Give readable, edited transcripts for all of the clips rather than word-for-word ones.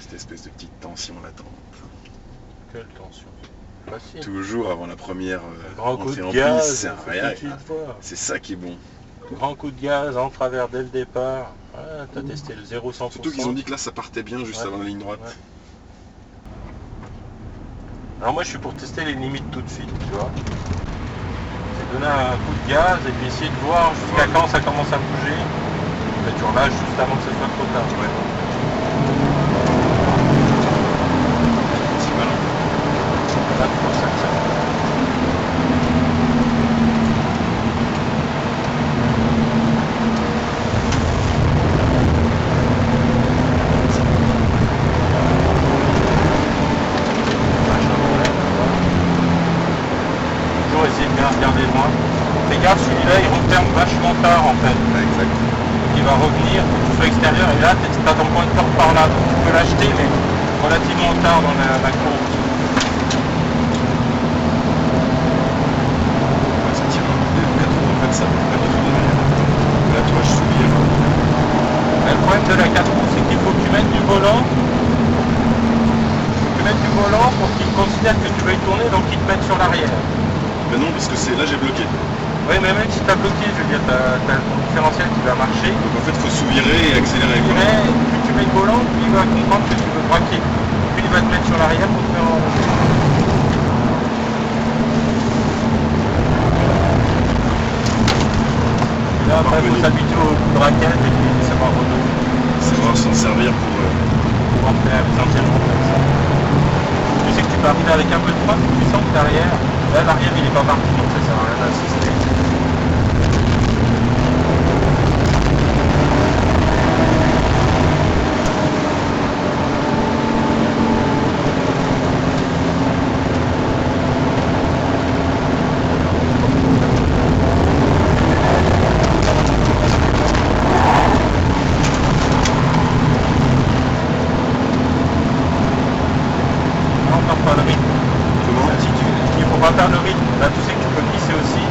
cette espèce de petite tension latente. Quelle tension. Facile. Toujours avant la première Grand coup entrée de en gaz, piste, c'est faut rien. tout de suite voir. C'est ça qui est bon. Grand coup de gaz en travers dès le départ. Ah, t'as testé le 0-100%. Surtout qu'ils ont dit que là ça partait bien juste avant la ligne droite. Ouais. Alors moi je suis pour tester les limites tout de suite, tu vois. C'est donner un coup de gaz et puis essayer de voir jusqu'à quand ça commence à bouger. Et tu relâches juste avant que ce soit trop tard. Ouais. C'est malin. Pas trop ça que ça. Toujours essayer de bien regarder loin. Fais gaffe, celui-là il referme vachement tard en fait. Ouais, exact. Donc il va revenir, faut que tu sois extérieur et là tu as ton pointeur par là. Donc tu peux l'acheter mais relativement tard dans la course. Ouais, ça tire un peu. En fait, ça peut pas du tout derrière. Là, toi, je sourire. Mais le problème de la 4 roues, c'est qu'il faut que tu mettes du volant. Tu mettes du volant pour qu'il considère que tu veux y tourner, donc il te mette sur l'arrière. Mais non, parce que c'est là j'ai bloqué. Oui, mais même si tu as bloqué, je veux dire, tu as ton différentiel qui va marcher. Donc en fait, il faut sous-virer et accélérer. Quoi. Mais plus tu mets le volant, plus il va comprendre que tu veux braquer. Plus il va te mettre sur l'arrière pour te faire en... Là, après, il faut s'habituer au coup de raquette et puis savoir redonner. Savoir s'en servir pour... Pouvoir faire les enchaînements comme ça. Tu sais que tu peux arriver avec un peu de frein, tu sens que l'arrière, là l'arrière il est pas parti, donc ça sert à rien d'insister. Non, t'en pas le rythme. Comment Si il faut pas faire le rythme, là tu sais que tu peux glisser aussi.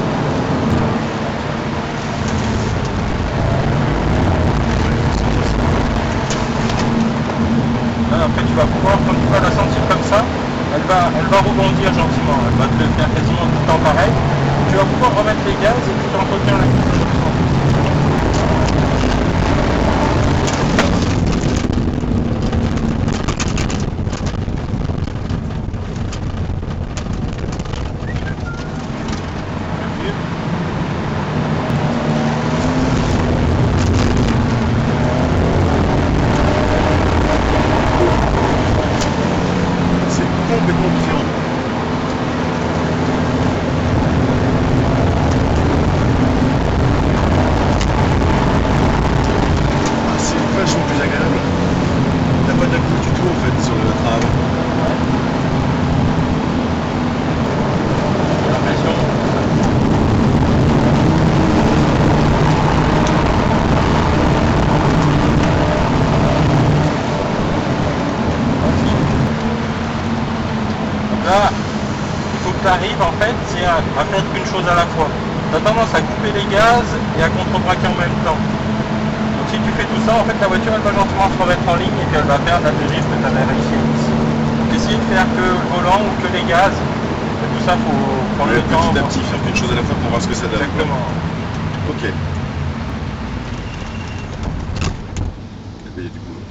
Là, après tu vas pouvoir, quand tu vas la sentir comme ça, elle va rebondir gentiment, elle va te le faire quasiment tout le temps pareil. Tu vas pouvoir remettre les gaz et puis tu entretiens la course. C'est complètement différent. Ah, c'est vachement plus agréable. T'as pas d'appui du tout en fait sur le train avant. J'ai l'impression. Donc là, il faut que tu arrives en fait, c'est à faire qu'une chose à la fois. Tu as tendance à couper les gaz et à contre-braquer en même temps. Donc si tu fais tout ça, en fait la voiture elle va gentiment se remettre en ligne et puis elle va faire la dérive que tu avais réussi ici. Donc essayer de faire que le volant ou que les gaz. Et tout ça, faut prendre Ouais, le temps. petit à petit, faire quelque chose à la fois pour voir ce que ça donne. Exactement. Ok. Eh ben, il y a du boulot.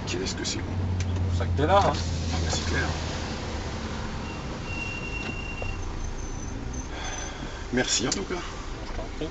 Qu'est-ce que c'est bon. C'est pour ça que t'es là. Hein. Ah bah, c'est clair. Merci en tout cas. Je t'en prie.